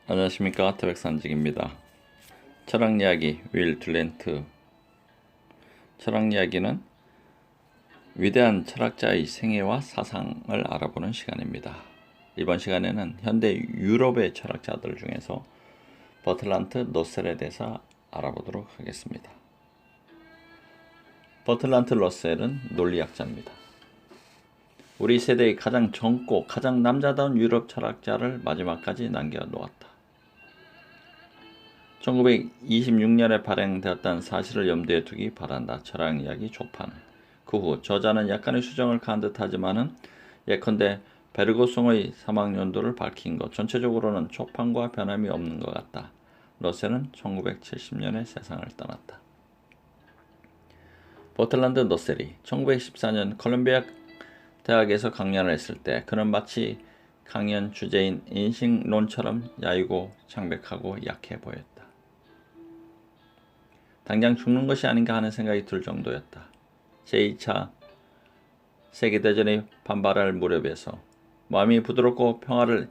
안녕하십니까, 태백산직입니다. 철학이야기 윌 듈렌트. 철학이야기는 위대한 철학자의 생애와 사상을 알아보는 시간입니다. 이번 시간에는 현대 유럽의 철학자들 중에서 버틀란트 러셀에 대해서 알아보도록 하겠습니다. 버틀란트 러셀은 논리학자입니다. 우리 세대의 가장 젊고 가장 남자다운 유럽 철학자를 마지막까지 남겨놓았다. 1926년에 발행되었다는 사실을 염두에 두기 바란다. 철학이야기 초판. 그 후 저자는 약간의 수정을 가한 듯하지만은 예컨대 베르그송의 사망 연도를 밝힌 것 전체적으로는 초판과 변함이 없는 것 같다. 러셀은 1970년에 세상을 떠났다. 버틀란트 러셀이 1914년 콜ум비아 대학에서 강연을 했을 때 그는 마치 강연 주제인 인식론처럼 야이고 창백하고 약해 보였다. 당장 죽는 것이 아닌가 하는 생각이 들 정도였다. 제2차 세계대전의 반발할 무렵에서 마음이 부드럽고 평화를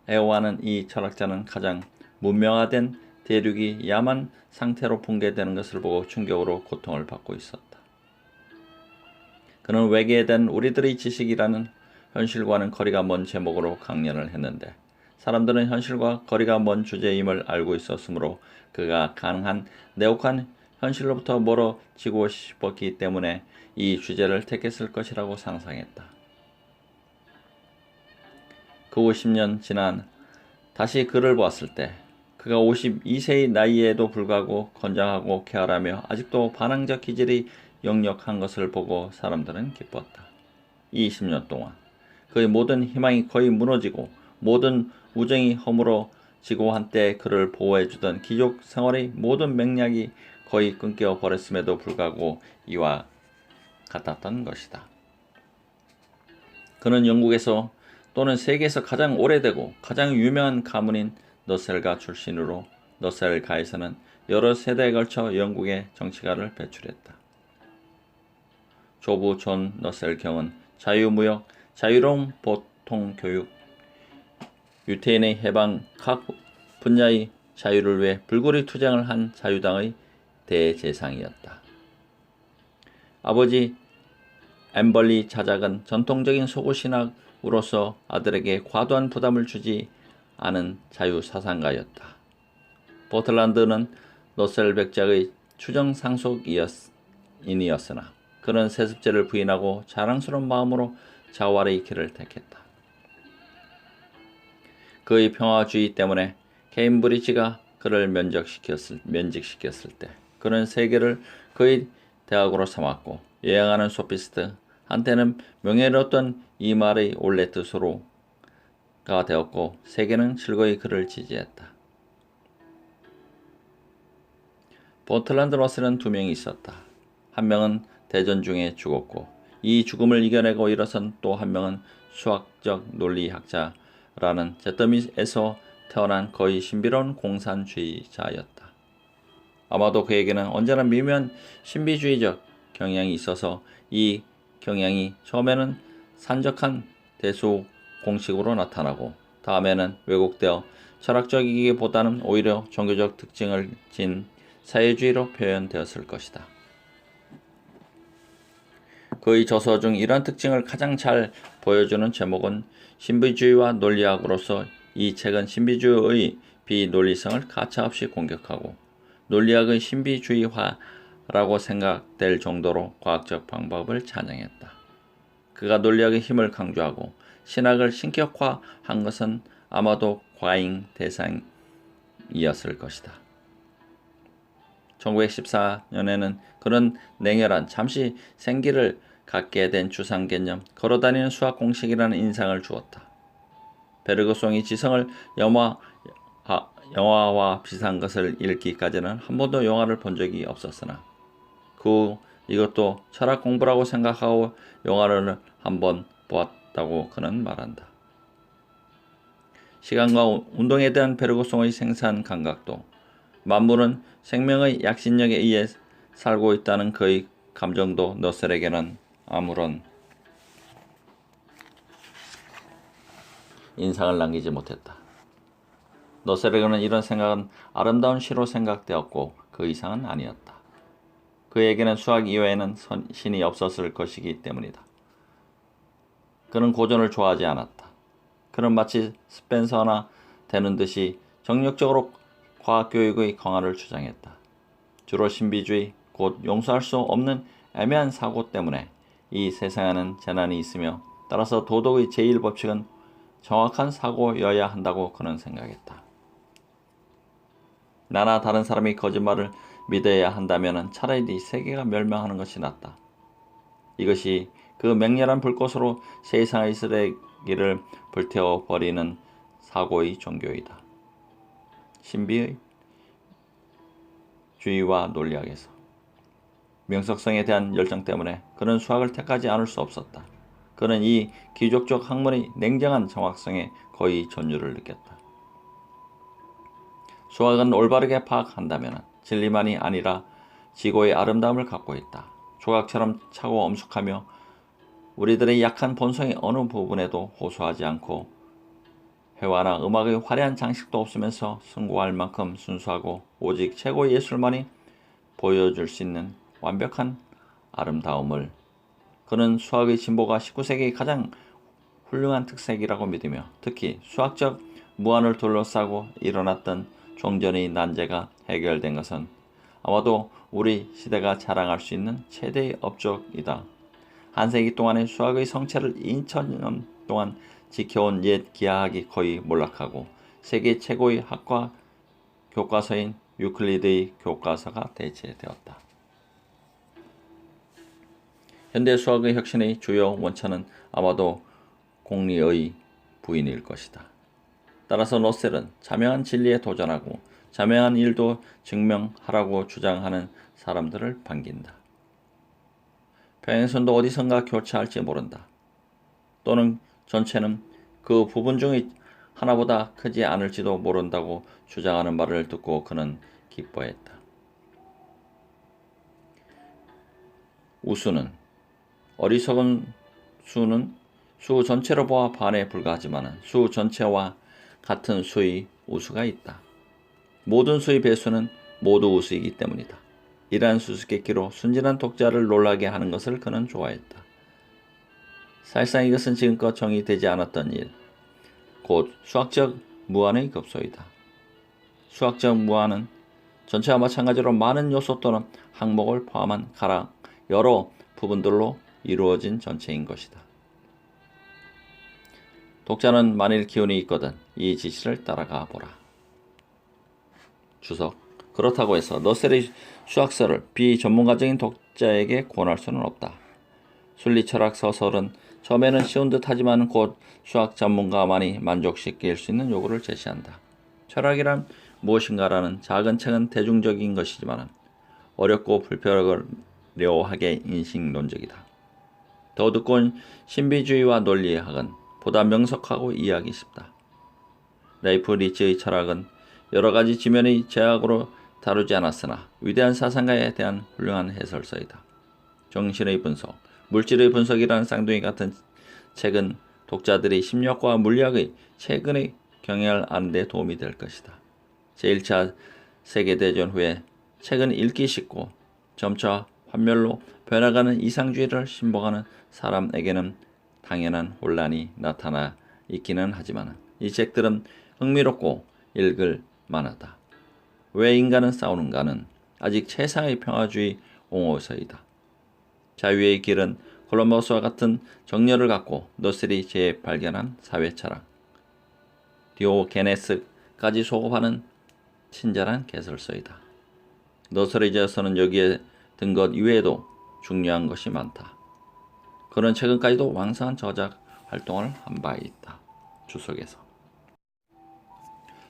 애호하는 이 철학자는 가장 문명화된 대륙이 야만 상태로 붕괴되는 것을 보고 충격으로 고통을 받고 있었다. 그는 외계에 대한 우리들의 지식이라는 현실과는 거리가 먼 제목으로 강연을 했는데 사람들은 현실과 거리가 먼 주제임을 알고 있었으므로 그가 가능한 내혹한 현실로부터 멀어지고 싶었기 때문에 이 주제를 택했을 것이라고 상상했다. 그 50년 지난 다시 그를 보았을 때 그가 52세의 나이에도 불구하고 건장하고 쾌활하며 아직도 반항적 기질이 역력한 것을 보고 사람들은 기뻤다. 이 20년 동안 그의 모든 희망이 거의 무너지고 모든 우정이 허물어지고 한때 그를 보호해주던 귀족 생활의 모든 맥락이 거의 끊겨 버렸음에도 불구하고 이와 같았던 것이다. 그는 영국에서 또는 세계에서 가장 오래되고 가장 유명한 가문인 너셀가 출신으로 너셀가에서는 여러 세대에 걸쳐 영국의 정치가를 배출했다. 조부 존 너셀 경은 자유무역, 자유로운 보통교육, 유태인의 해방, 각 분야의 자유를 위해 불굴의 투쟁을 한 자유당의 대재상이었다. 아버지 엠벌리 자작은 전통적인 소구신학으로서 아들에게 과도한 부담을 주지 않은 자유사상가였다. 버틀란드는 러셀 백작의 추정 상속인이었으나 그는 세습제를 부인하고 자랑스러운 마음으로 자활의 길을 택했다. 그의 평화주의 때문에 케임브리지가 그를 면직시켰을 때 그는 세계를 그의 대학으로 삼았고 여행하는 소피스트, 한때는 명예로웠던 이 말의 원래 뜻으로가 되었고 세계는 즐거이 그를 지지했다. 버틀란트 러셀은 두 명이 있었다. 한 명은 대전 중에 죽었고 이 죽음을 이겨내고 일어선 또 한 명은 수학적 논리학자라는 잿더미에서 태어난 거의 신비로운 공산주의자였다. 아마도 그에게는 언제나 미묘한 신비주의적 경향이 있어서 이 경향이 처음에는 산적한 대수 공식으로 나타나고 다음에는 왜곡되어 철학적이기보다는 오히려 종교적 특징을 진 사회주의로 표현되었을 것이다. 그의 저서 중 이러한 특징을 가장 잘 보여주는 제목은 신비주의와 논리학으로서 이 책은 신비주의의 비논리성을 가차없이 공격하고 논리학의 신비주의화라고 생각될 정도로 과학적 방법을 찬양했다. 그가 논리학의 힘을 강조하고 신학을 신격화한 것은 아마도 과잉 대상이었을 것이다. 1914년에는 그런 냉혈한 잠시 생기를 갖게 된 추상 개념, 걸어다니는 수학 공식이라는 인상을 주었다. 베르그송이 지성을 영화와 비슷한 것을 읽기까지는 한 번도 영화를 본 적이 없었으나 이것도 철학 공부라고 생각하고 영화를 한 번 보았다고 그는 말한다. 시간과 운동에 대한 베르그송의 생산 감각도 만물은 생명의 약신력에 의해 살고 있다는 그의 감정도 너셀에게는 아무런 인상을 남기지 못했다. 노세르는 이런 생각은 아름다운 시로 생각되었고 그 이상은 아니었다. 그에게는 수학 이외에는 신이 없었을 것이기 때문이다. 그는 고전을 좋아하지 않았다. 그는 마치 스펜서나 되는 듯이 정력적으로 과학교육의 강화를 주장했다. 주로 신비주의, 곧 용서할 수 없는 애매한 사고 때문에 이 세상에는 재난이 있으며 따라서 도덕의 제1법칙은 정확한 사고여야 한다고 그는 생각했다. 나나 다른 사람이 거짓말을 믿어야 한다면 차라리 세계가 멸망하는 것이 낫다. 이것이 그 맹렬한 불꽃으로 세상의 쓰레기를 불태워버리는 사고의 종교이다. 신비의 주의와 논리학에서 명석성에 대한 열정 때문에 그는 수학을 택하지 않을 수 없었다. 그는 이 기족적 학문의 냉정한 정확성에 거의 전율을 느꼈다. 수학은 올바르게 파악한다면 진리만이 아니라 지고의 아름다움을 갖고 있다. 조각처럼 차고 엄숙하며 우리들의 약한 본성의 어느 부분에도 호소하지 않고 회화나 음악의 화려한 장식도 없으면서 승고할 만큼 순수하고 오직 최고의 예술만이 보여줄 수 있는 완벽한 아름다움을 그는 수학의 진보가 19세기의 가장 훌륭한 특색이라고 믿으며 특히 수학적 무한을 둘러싸고 일어났던 종전의 난제가 해결된 것은 아마도 우리 시대가 자랑할 수 있는 최대의 업적이다. 한 세기 동안의 수학의 성체를 2000년 동안 지켜온 옛 기하학이 거의 몰락하고 세계 최고의 학과 교과서인 유클리드의 교과서가 대체되었다. 현대 수학의 혁신의 주요 원천은 아마도 공리의 부인일 것이다. 따라서 러셀은 자명한 진리에 도전하고 자명한 일도 증명하라고 주장하는 사람들을 반긴다. 평행선도 어디선가 교차할지 모른다. 또는 전체는 그 부분 중의 하나보다 크지 않을지도 모른다고 주장하는 말을 듣고 그는 기뻐했다. 우수는 어리석은 수는 수 전체로 보아 반에 불과하지만 수 전체와 같은 수의 우수가 있다. 모든 수의 배수는 모두 우수이기 때문이다. 이러한 수수께끼로 순진한 독자를 놀라게 하는 것을 그는 좋아했다. 사실상 이것은 지금껏 정의되지 않았던 일, 곧 수학적 무한의 급소이다. 수학적 무한은 전체와 마찬가지로 많은 요소 또는 항목을 포함한 가락 여러 부분들로 이루어진 전체인 것이다. 독자는 만일 기운이 있거든 이 지시를 따라가 보라. 주석. 그렇다고 해서 러셀의 수학서를 비전문가적인 독자에게 권할 수는 없다. 순리철학 서설은 처음에는 쉬운 듯 하지만 곧 수학 전문가만이 만족시킬 수 있는 요구를 제시한다. 철학이란 무엇인가라는 작은 책은 대중적인 것이지만 어렵고 불필요하게 인식론적이다. 더 두꺼운 신비주의와 논리학은 보다 명석하고 이해하기 쉽다. 레이프 리츠의 철학은 여러 가지 지면의 제약으로 다루지 않았으나 위대한 사상가에 대한 훌륭한 해설서이다. 정신의 분석, 물질의 분석이라는 쌍둥이 같은 책은 독자들이 심리학과 물리학의 최근의 경향을 아는 데 도움이 될 것이다. 제1차 세계대전 후에 책은 읽기 쉽고 점차 환멸로 변화가는 이상주의를 신봉하는 사람에게는 당연한 혼란이 나타나 있기는 하지만 이 책들은 흥미롭고 읽을 만하다. 왜 인간은 싸우는가는 아직 최상의 평화주의 옹호서이다. 자유의 길은 콜럼버스와 같은 정열을 갖고 너셀이 재발견한 사회철학, 디오게네스까지 소급하는 친절한 개설서이다. 너셀에 이어서는 여기에 든 것 이외에도 중요한 것이 많다. 그런 최근까지도 왕성한 저작 활동을 한 바 있다. 주석에서.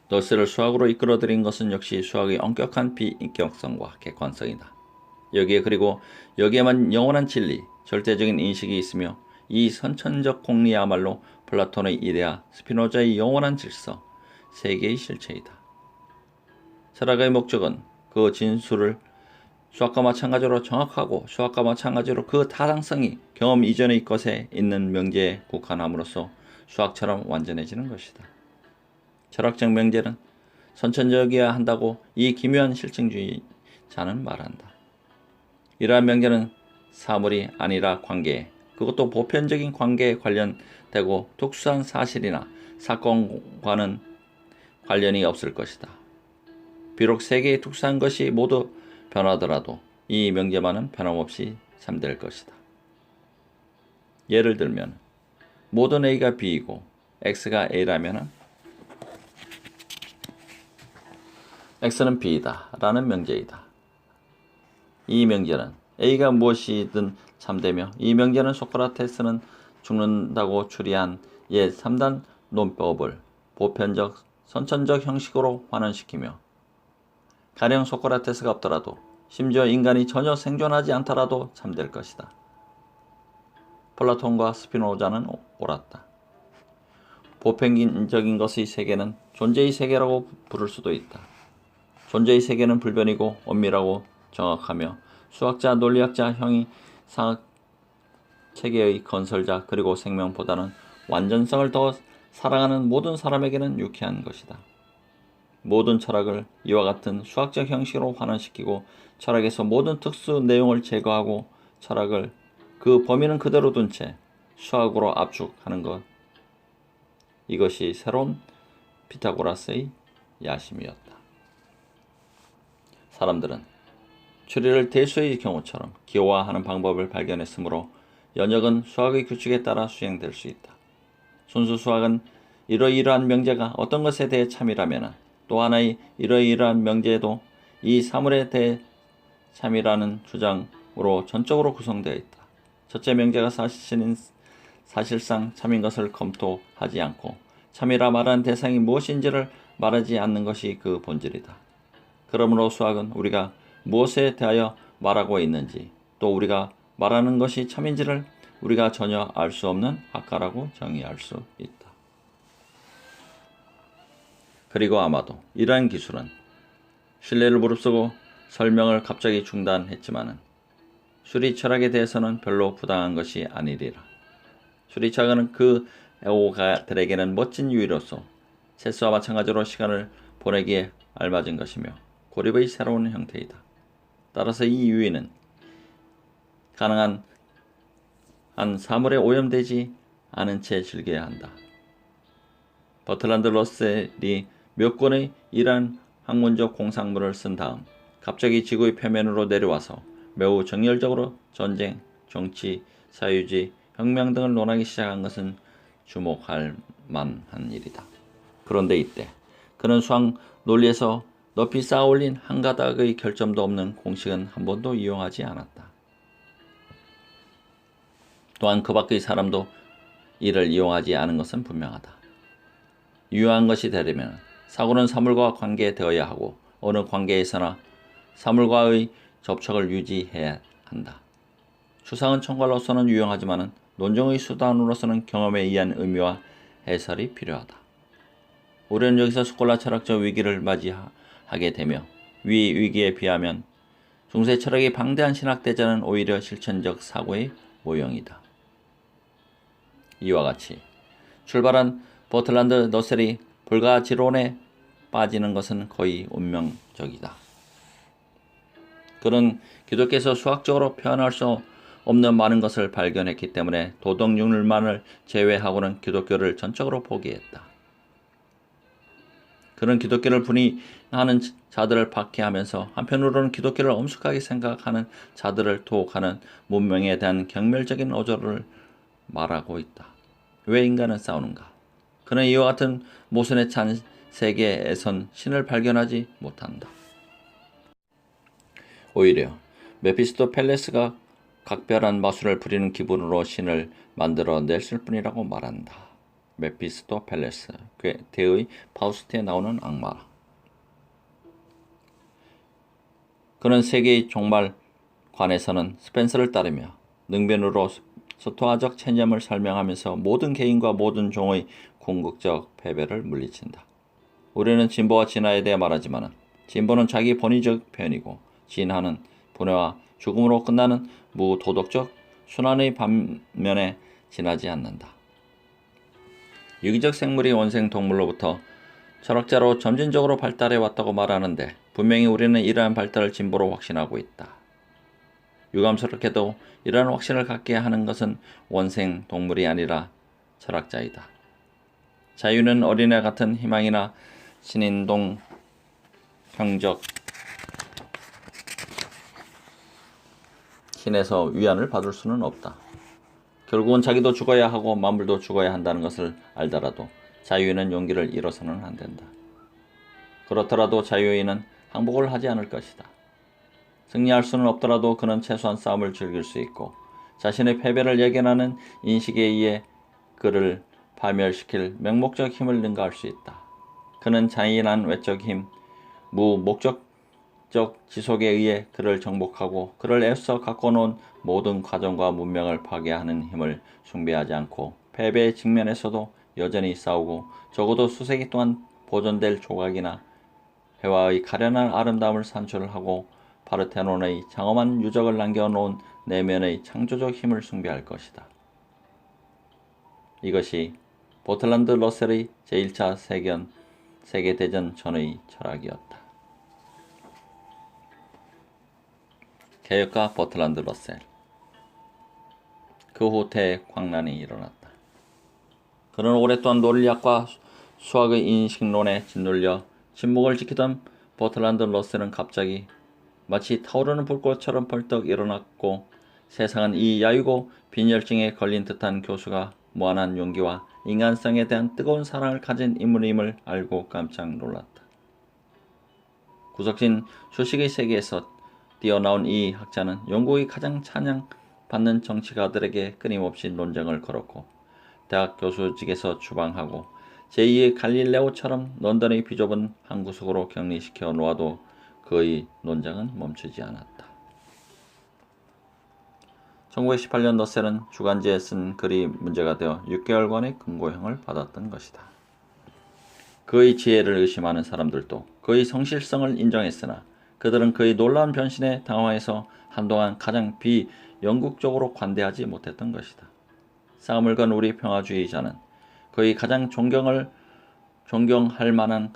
너셀을 수학으로 이끌어들인 것은 역시 수학의 엄격한 비인격성과 객관성이다. 그리고 여기에만 영원한 진리, 절대적인 인식이 있으며 이 선천적 공리야말로 플라톤의 이데아, 스피노자의 영원한 질서, 세계의 실체이다. 철학의 목적은 그 진술을 수학과 마찬가지로 정확하고 수학과 마찬가지로 그 타당성이 경험 이전의 것에 있는 명제에 국한함으로써 수학처럼 완전해지는 것이다. 철학적 명제는 선천적이어야 한다고 이 기묘한 실증주의자는 말한다. 이러한 명제는 사물이 아니라 관계, 그것도 보편적인 관계에 관련되고 특수한 사실이나 사건과는 관련이 없을 것이다. 비록 세계의 특수한 것이 모두 변하더라도 이 명제만은 변함없이 잠들 것이다. 예를 들면 모든 A가 B이고 X가 A라면 X는 B이다 라는 명제이다. 이 명제는 A가 무엇이든 참되며 이 명제는 소크라테스는 죽는다고 추리한 옛 3단 논법을 보편적 선천적 형식으로 환원시키며 가령 소크라테스가 없더라도 심지어 인간이 전혀 생존하지 않더라도 참될 것이다. 플라톤과 스피노자는 옳았다. 보편적인 것의 세계는 존재의 세계라고 부를 수도 있다. 존재의 세계는 불변이고 엄밀하고 정확하며 수학자, 논리학자, 형이상학 체계의 건설자 그리고 생명보다는 완전성을 더 사랑하는 모든 사람에게는 유쾌한 것이다. 모든 철학을 이와 같은 수학적 형식으로 환원시키고 철학에서 모든 특수 내용을 제거하고 철학을 그 범위는 그대로 둔 채 수학으로 압축하는 것. 이것이 새로운 피타고라스의 야심이었다. 사람들은 추리를 대수의 경우처럼 기호화하는 방법을 발견했으므로 연역은 수학의 규칙에 따라 수행될 수 있다. 순수 수학은 이러이러한 명제가 어떤 것에 대해 참이라면 또 하나의 이러이러한 명제에도 이 사물에 대해 참이라는 주장으로 전적으로 구성되어 있다. 첫째 명제가 사실상 참인 것을 검토하지 않고 참이라 말하는 대상이 무엇인지를 말하지 않는 것이 그 본질이다. 그러므로 수학은 우리가 무엇에 대하여 말하고 있는지 또 우리가 말하는 것이 참인지를 우리가 전혀 알 수 없는 학과라고 정의할 수 있다. 그리고 아마도 이러한 기술은 신뢰를 무릅쓰고 설명을 갑자기 중단했지만은 수리 철학에 대해서는 별로 부당한 것이 아니리라. 수리 철학은 그 애호가들에게는 멋진 유의로서 체스와 마찬가지로 시간을 보내기에 알맞은 것이며 고립의 새로운 형태이다. 따라서 이 유의는 가능한 한 사물에 오염되지 않은 채 즐겨야 한다. 버틀란드 러셀이 몇 권의 이러한 학문적 공상물을 쓴 다음 갑자기 지구의 표면으로 내려와서 매우 정열적으로 전쟁, 정치, 사유지, 혁명 등을 논하기 시작한 것은 주목할 만한 일이다. 그런데 이때 그는 수학 논리에서 높이 쌓아올린 한 가닥의 결점도 없는 공식은 한 번도 이용하지 않았다. 또한 그 밖의 사람도 이를 이용하지 않은 것은 분명하다. 유효한 것이 되려면 사고는 사물과 관계되어야 하고 어느 관계에서나 사물과의 접촉을 유지해야 한다. 추상은 총괄로서는 유용하지만 논증의 수단으로서는 경험에 의한 의미와 해설이 필요하다. 우리는 여기서 스콜라 철학적 위기를 맞이하게 되며 위 위기에 비하면 중세 철학의 방대한 신학대전은 오히려 실천적 사고의 모형이다. 이와 같이 출발한 버틀란드 러셀이 불가지론에 빠지는 것은 거의 운명적이다. 그는 기독교에서 수학적으로 표현할 수 없는 많은 것을 발견했기 때문에 도덕윤을만을 제외하고는 기독교를 전적으로 포기했다. 그는 기독교를 분이하는 자들을 박해하면서 한편으로는 기독교를 엄숙하게 생각하는 자들을 투옥하는 문명에 대한 경멸적인 어조를 말하고 있다. 왜 인간은 싸우는가? 그는 이와 같은 모순에 찬 세계에선 신을 발견하지 못한다. 오히려 메피스토펠레스가 각별한 마술을 부리는 기분으로 신을 만들어냈을 뿐이라고 말한다. 메피스토펠레스, 괴테의 파우스트에 나오는 악마. 그는 세계의 종말관에서는 스펜서를 따르며 능변으로 소토화적 체념을 설명하면서 모든 개인과 모든 종의 궁극적 패배를 물리친다. 우리는 진보와 진화에 대해 말하지만 진보는 자기 본의적 표현이고 진화는 분해와 죽음으로 끝나는 무도덕적 순환의 반면에 지나지 않는다. 유기적 생물이 원생 동물로부터 철학자로 점진적으로 발달해 왔다고 말하는데 분명히 우리는 이러한 발달을 진보로 확신하고 있다. 유감스럽게도 이러한 확신을 갖게 하는 것은 원생 동물이 아니라 철학자이다. 자유는 어린애 같은 희망이나 신인동 형적 신에서 위안을 받을 수는 없다. 결국은 자기도 죽어야 하고 만물도 죽어야 한다는 것을 알더라도 자유인은 용기를 잃어서는 안 된다. 그렇더라도 자유인은 항복을 하지 않을 것이다. 승리할 수는 없더라도 그는 최소한 싸움을 즐길 수 있고 자신의 패배를 예견하는 인식에 의해 그를 파멸시킬 맹목적 힘을 능가할 수 있다. 그는 잔인한 외적 힘, 무목적적 지속에 의해 그를 정복하고 그를 애써 갖고 놓은 모든 과정과 문명을 파괴하는 힘을 숭배하지 않고 패배에 직면해서도 여전히 싸우고 적어도 수세기 동안 보존될 조각이나 회화의 가련한 아름다움을 산출하고 파르테논의 장엄한 유적을 남겨놓은 내면의 창조적 힘을 숭배할 것이다. 이것이 버틀란드 러셀의 제1차 세계대전 전의 철학이었다. 개혁가 버틀란드 러셀. 그 후 대광란이 일어났다. 그는 오랫동안 논리학과 수학의 인식론에 짓눌려 침묵을 지키던 버틀란드 러셀은 갑자기 마치 타오르는 불꽃처럼 벌떡 일어났고 세상은 이 야유고 빈혈증에 걸린 듯한 교수가 무한한 용기와 인간성에 대한 뜨거운 사랑을 가진 인물임을 알고 깜짝 놀랐다. 구석진 주식의 세계에서 뛰어나온 이 학자는 영국의 가장 찬양받는 정치가들에게 끊임없이 논쟁을 걸었고 대학 교수직에서 추방하고 제2의 갈릴레오처럼 런던의 비좁은 한 구석으로 격리시켜 놓아도 그의 논쟁은 멈추지 않았다. 1918년 러셀은 주간지에 쓴 글이 문제가 되어 6개월간의 금고형을 받았던 것이다. 그의 지혜를 의심하는 사람들도 그의 성실성을 인정했으나 그들은 그의 놀라운 변신에 당황해서 한동안 가장 비영국적으로 관대하지 못했던 것이다. 싸움을 건 우리 평화주의자는 그의 가장 존경할 만한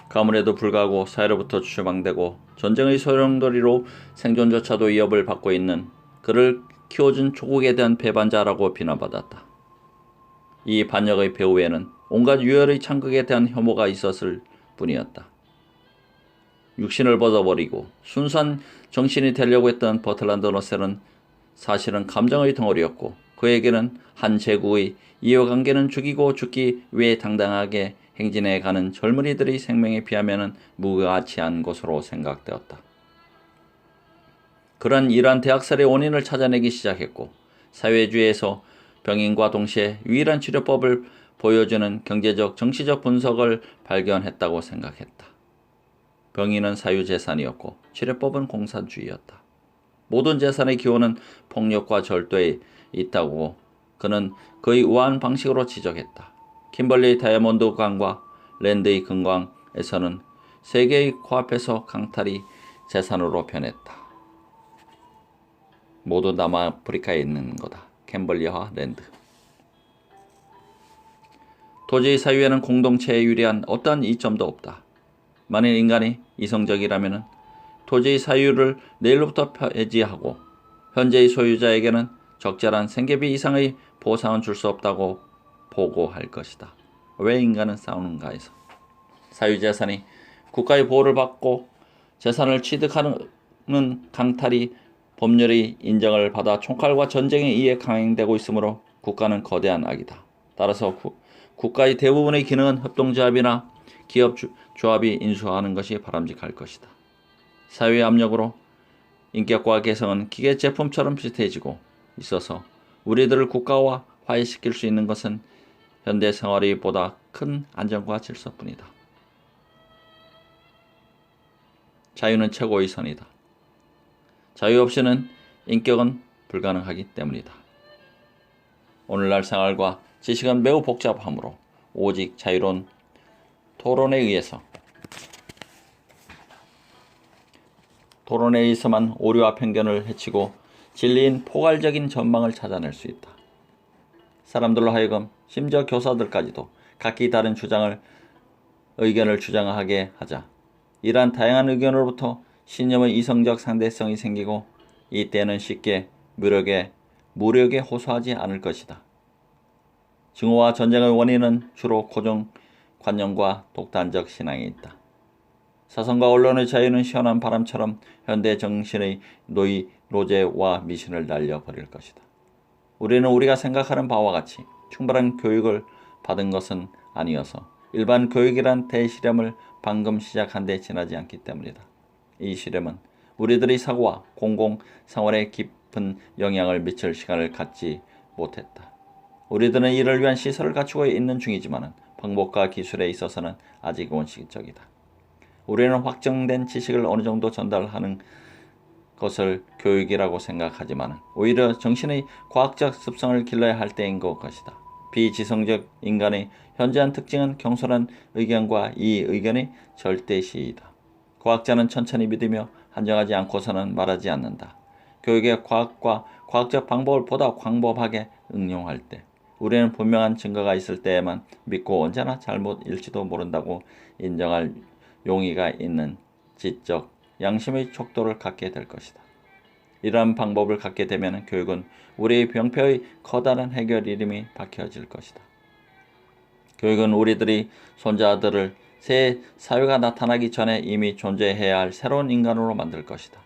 가문에도 불구하고 사회로부터 추방되고 전쟁의 소용돌이로 생존조차도 위협을 받고 있는 그를 키워준 조국에 대한 배반자라고 비난받았다. 이 반역의 배후에는 온갖 유혈의 창극에 대한 혐오가 있었을 뿐이었다. 육신을 벗어버리고 순수한 정신이 되려고 했던 버틀란드 러셀은 사실은 감정의 덩어리였고 그에게는 한 제국의 이해관계는 죽이고 죽기 위해 당당하게 행진해가는 젊은이들의 생명에 비하면 무가치한 것으로 생각되었다. 그런 이러한 대학살의 원인을 찾아내기 시작했고 사회주의에서 병인과 동시에 유일한 치료법을 보여주는 경제적, 정치적 분석을 발견했다고 생각했다. 병인은 사유재산이었고 치료법은 공산주의였다. 모든 재산의 기원은 폭력과 절도에 있다고 그는 그의 우아한 방식으로 지적했다. kimberley 다이아몬드 강과 랜드의 금광에서는 세계의 코앞에서 강탈이 재산으로 변했다. 모두 남아프리카에 있는 거다. 캠벌리와 랜드. 도저히 사유에는 공동체에 유리한 어떠한 이점도 없다. 만일 인간이 이성적이라면 도저히 사유를 내일로부터 폐지하고 현재의 소유자에게는 적절한 생계비 이상의 보상은 줄 수 없다고 보고할 것이다. 왜 인간은 싸우는가 해서. 사유재산이 국가의 보호를 받고 재산을 취득하는 강탈이 법률의 인정을 받아 총칼과 전쟁에 의해 강행되고 있으므로 국가는 거대한 악이다. 따라서 국가의 대부분의 기능은 협동조합이나 기업조합이 인수하는 것이 바람직할 것이다. 사회의 압력으로 인격과 개성은 기계 제품처럼 비슷해지고 있어서 우리들을 국가와 화해시킬 수 있는 것은 현대 생활의 보다 큰 안정과 질서뿐이다. 자유는 최고의 선이다. 자유 없이는 인격은 불가능하기 때문이다. 오늘날 생활과 지식은 매우 복잡하므로 오직 자유로운 토론에 의해서만 오류와 편견을 해치고 진리인 포괄적인 전망을 찾아낼 수 있다. 사람들로 하여금 심지어 교사들까지도 각기 다른 주장을 의견을 주장하게 하자. 이러한 다양한 의견으로부터 신념의 이성적 상대성이 생기고 이때는 쉽게 무력에 호소하지 않을 것이다. 증오와 전쟁의 원인은 주로 고정관념과 독단적 신앙에 있다. 사상과 언론의 자유는 시원한 바람처럼 현대 정신의 노제와 미신을 날려버릴 것이다. 우리는 우리가 생각하는 바와 같이 충분한 교육을 받은 것은 아니어서 일반 교육이란 대실험을 방금 시작한 데 지나지 않기 때문이다. 이 실험은 우리들의 사고와 공공생활에 깊은 영향을 미칠 시간을 갖지 못했다. 우리들은 이를 위한 시설을 갖추고 있는 중이지만 방법과 기술에 있어서는 아직 원시적이다. 우리는 확정된 지식을 어느 정도 전달하는 것을 교육이라고 생각하지만 오히려 정신의 과학적 습성을 길러야 할 때인 것이다. 비지성적 인간의 현저한 특징은 경솔한 의견과 이 의견의 절대시이다. 과학자는 천천히 믿으며 한정하지 않고서는 말하지 않는다. 교육의 과학과 과학적 방법을 보다 광범하게 응용할 때 우리는 분명한 증거가 있을 때에만 믿고 언제나 잘못일지도 모른다고 인정할 용의가 있는 지적, 양심의 척도를 갖게 될 것이다. 이러한 방법을 갖게 되면 교육은 우리의 병폐의 커다란 해결 이름이 밝혀질 것이다. 교육은 우리들이 손자들을 새 사회가 나타나기 전에 이미 존재해야 할 새로운 인간으로 만들 것이다.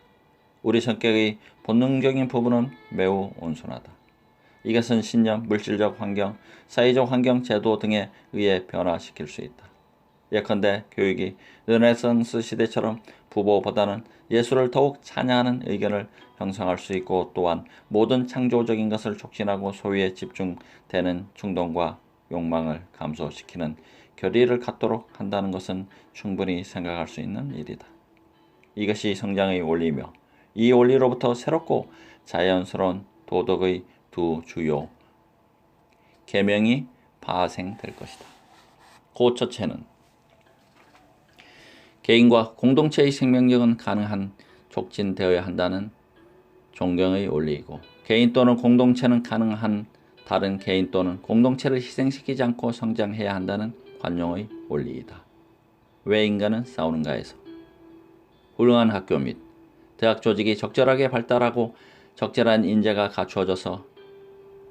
우리 성격의 본능적인 부분은 매우 온순하다. 이것은 신념, 물질적 환경, 사회적 환경, 제도 등에 의해 변화시킬 수 있다. 예컨대 교육이 르네상스 시대처럼 부보보다는 예술을 더욱 찬양하는 의견을 형성할 수 있고 또한 모든 창조적인 것을 촉진하고 소유에 집중되는 충동과 욕망을 감소시키는 결의를 갖도록 한다는 것은 충분히 생각할 수 있는 일이다. 이것이 성장의 원리이며 이 원리로부터 새롭고 자연스러운 도덕의 두 주요 계명이 파생될 것이다. 그 첫째는 개인과 공동체의 생명력은 가능한 촉진되어야 한다는 존경의 원리이고 개인 또는 공동체는 가능한 다른 개인 또는 공동체를 희생시키지 않고 성장해야 한다는 관용의 원리이다. 왜 인간은 싸우는가에서 훌륭한 학교 및 대학 조직이 적절하게 발달하고 적절한 인재가 갖추어져서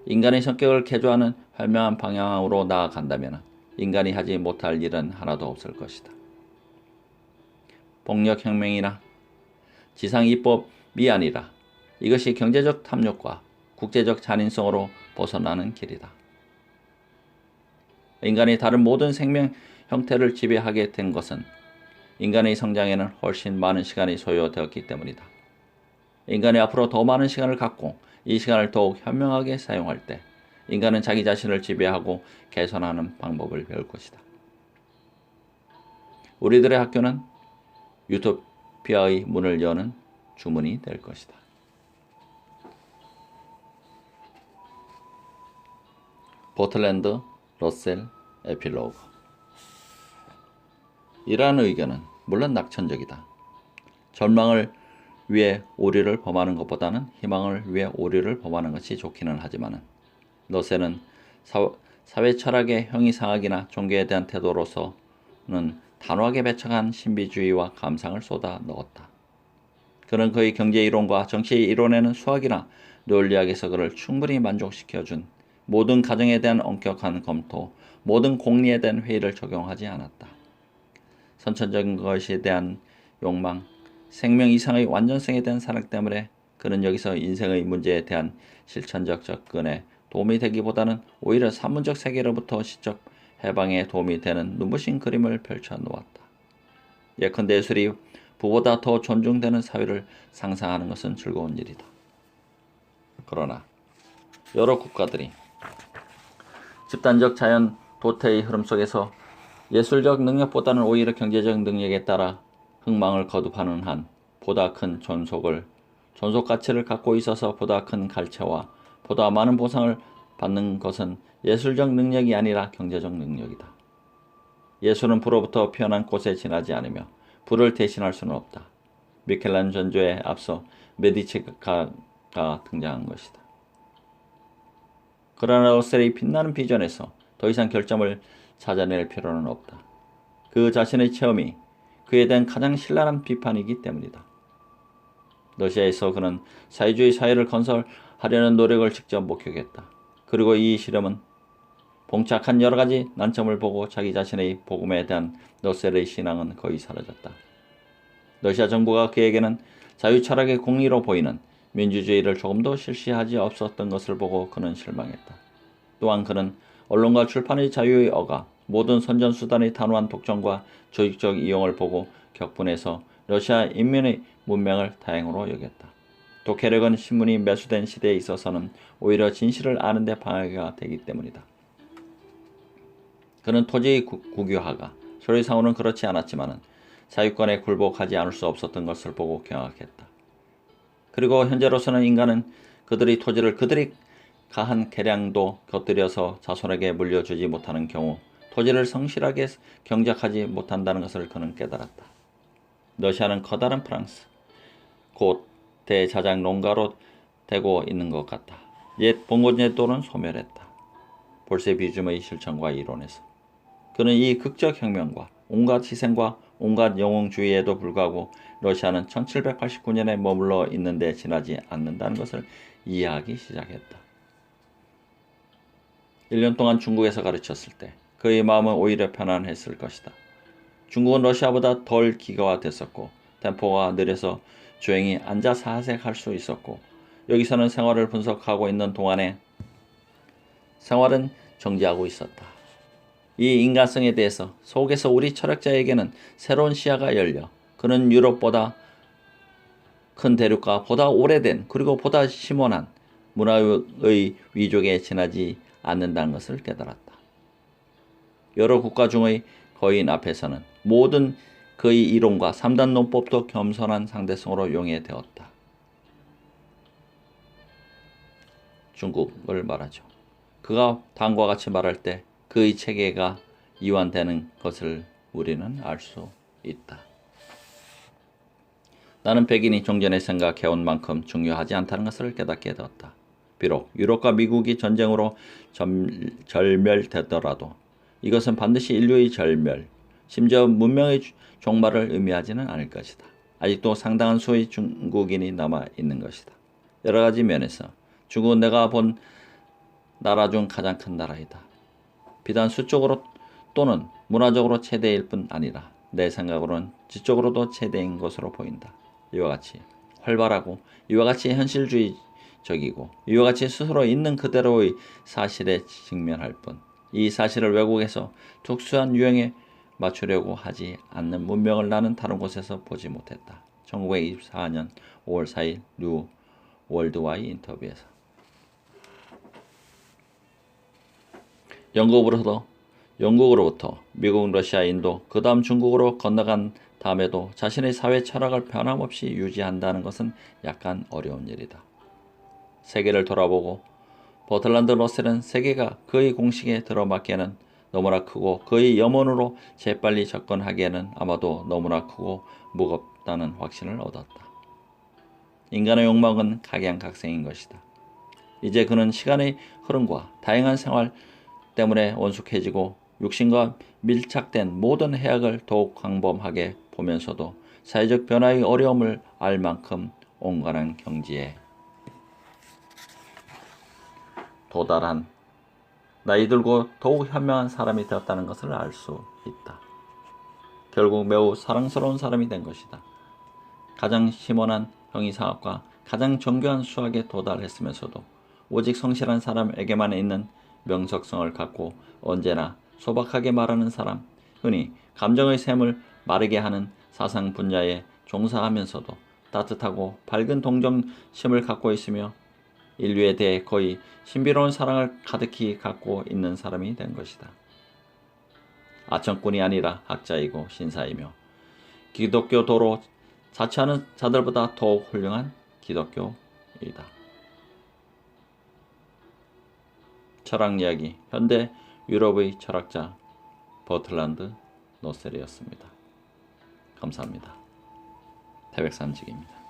인간의 성격을 개조하는 현명한 방향으로 나아간다면 인간이 하지 못할 일은 하나도 없을 것이다. 폭력혁명이나 지상이법이 아니라 이것이 경제적 탐욕과 국제적 잔인성으로 벗어나는 길이다. 인간이 다른 모든 생명 형태를 지배하게 된 것은 인간의 성장에는 훨씬 많은 시간이 소요되었기 때문이다. 인간이 앞으로 더 많은 시간을 갖고 이 시간을 더욱 현명하게 사용할 때 인간은 자기 자신을 지배하고 개선하는 방법을 배울 것이다. 우리들의 학교는 유토피아의 문을 여는 주문이 될 것이다. 버틀랜드 러셀 에필로그. 이러한 의견은 물론 낙천적이다. 절망을 위해 오류를 범하는 것보다는 희망을 위해 오류를 범하는 것이 좋기는 하지만 러셀은 사회 철학의 형이상학이나 종교에 대한 태도로서는 단호하게 배척한 신비주의와 감상을 쏟아 넣었다. 그는 그의 경제이론과 정치의 이론에는 수학이나 논리학에서 그를 충분히 만족시켜준 모든 가정에 대한 엄격한 검토, 모든 공리에 대한 회의를 적용하지 않았다. 선천적인 것에 대한 욕망, 생명 이상의 완전성에 대한 사랑 때문에 그는 여기서 인생의 문제에 대한 실천적 접근에 도움이 되기보다는 오히려 산문적 세계로부터 시적 해방에 도움이 되는 눈부신 그림을 펼쳐 놓았다. 예컨대 예술이 부보다 더 존중되는 사회를 상상하는 것은 즐거운 일이다. 그러나 여러 국가들이 집단적 자연 도태의 흐름 속에서 예술적 능력보다는 오히려 경제적 능력에 따라 흥망을 거듭하는 한 보다 큰 존속 가치를 갖고 있어서 보다 큰 갈채와 보다 많은 보상을 받는 것은 예술적 능력이 아니라 경제적 능력이다. 예술은 불로부터 피어난 꽃에 지나지 않으며 불을 대신할 수는 없다. 미켈란젤로에 앞서 메디치가 등장한 것이다. 그러나 러셀의 빛나는 비전에서 더 이상 결점을 찾아낼 필요는 없다. 그 자신의 체험이 그에 대한 가장 신랄한 비판이기 때문이다. 러시아에서 그는 사회주의 사회를 건설하려는 노력을 직접 목격했다. 그리고 이 실험은 봉착한 여러 가지 난점을 보고 자기 자신의 복음에 대한 러셀의 신앙은 거의 사라졌다. 러시아 정부가 그에게는 자유 철학의 공리로 보이는 민주주의를 조금도 실시하지 없었던 것을 보고 그는 실망했다. 또한 그는 언론과 출판의 자유의 억압, 모든 선전수단의 단호한 독점과 조직적 이용을 보고 격분해서 러시아 인민의 문명을 다행으로 여겼다. 독해력은 신문이 매수된 시대에 있어서는 오히려 진실을 아는 데 방해가 되기 때문이다. 그는 토지의 국유화가 서류상으로는 그렇지 않았지만 자유권에 굴복하지 않을 수 없었던 것을 보고 경악했다. 그리고 현재로서는 인간은 그들의 토지를 그들이 가한 계량도 곁들여서 자손에게 물려주지 못하는 경우 토지를 성실하게 경작하지 못한다는 것을 그는 깨달았다. 러시아는 커다란 프랑스, 곧 대자작 농가로 되고 있는 것 같다. 옛 봉건제도는 소멸했다. 볼세비즘의 실천과 이론에서. 그는 이 극적 혁명과 온갖 희생과 온갖 영웅주의에도 불구하고 러시아는 1789년에 머물러 있는데 지나지 않는다는 것을 이해하기 시작했다. 1년 동안 중국에서 가르쳤을 때 그의 마음은 오히려 편안했을 것이다. 중국은 러시아보다 덜 기가화됐었고 템포가 느려서 조용히 앉아 사색할 수 있었고 여기서는 생활을 분석하고 있는 동안에 생활은 정지하고 있었다. 이 인간성에 대해서 속에서 우리 철학자에게는 새로운 시야가 열려 그는 유럽보다 큰 대륙과 보다 오래된 그리고 보다 심원한 문화의 위족에 지나지 않는다는 것을 깨달았다. 여러 국가 중의 거인 앞에서는 모든 그의 이론과 3단 논법도 겸손한 상대성으로 용해되었다. 중국을 말하죠. 그가 다음과 같이 말할 때 그의 체계가 이완되는 것을 우리는 알 수 있다. 나는 백인이 종전에 생각해온 만큼 중요하지 않다는 것을 깨닫게 되었다. 비록 유럽과 미국이 전쟁으로 절멸되더라도 이것은 반드시 인류의 절멸, 심지어 문명의 종말을 의미하지는 않을 것이다. 아직도 상당한 수의 중국인이 남아있는 것이다. 여러 가지 면에서 중국은 내가 본 나라 중 가장 큰 나라이다. 비단 수적으로 또는 문화적으로 최대일 뿐 아니라 내 생각으로는 지적으로도 최대인 것으로 보인다. 이와 같이 활발하고 이와 같이 현실주의적이고 이와 같이 스스로 있는 그대로의 사실에 직면할 뿐 이 사실을 외국에서 특수한 유형에 맞추려고 하지 않는 문명을 나는 다른 곳에서 보지 못했다. 1924년 5월 4일 뉴 월드와의 인터뷰에서. 영국으로부터 미국, 러시아, 인도, 그 다음 중국으로 건너간 다음에도 자신의 사회 철학을 변함없이 유지한다는 것은 약간 어려운 일이다. 세계를 돌아보고 버틀란드 러셀은 세계가 그의 공식에 들어맞기에는 너무나 크고 그의 염원으로 재빨리 접근하기에는 아마도 너무나 크고 무겁다는 확신을 얻었다. 인간의 욕망은 각양각색인 것이다. 이제 그는 시간의 흐름과 다양한 생활 때문에 원숙해지고 육신과 밀착된 모든 해악을 더욱 광범하게 보면서도 사회적 변화의 어려움을 알 만큼 온건한 경지에 도달한 나이 들고 더욱 현명한 사람이 되었다는 것을 알 수 있다. 결국 매우 사랑스러운 사람이 된 것이다. 가장 심원한 형이상학과 가장 정교한 수학에 도달했으면서도 오직 성실한 사람에게만 있는 명석성을 갖고 언제나 소박하게 말하는 사람, 흔히 감정의 샘을 마르게 하는 사상 분야에 종사하면서도 따뜻하고 밝은 동정심을 갖고 있으며 인류에 대해 거의 신비로운 사랑을 가득히 갖고 있는 사람이 된 것이다. 아청꾼이 아니라 학자이고 신사이며 기독교도로 자처하는 자들보다 더욱 훌륭한 기독교이다. 철학 이야기 현대 유럽의 철학자 버틀란드 러셀이었습니다. 감사합니다. 태백산직입니다.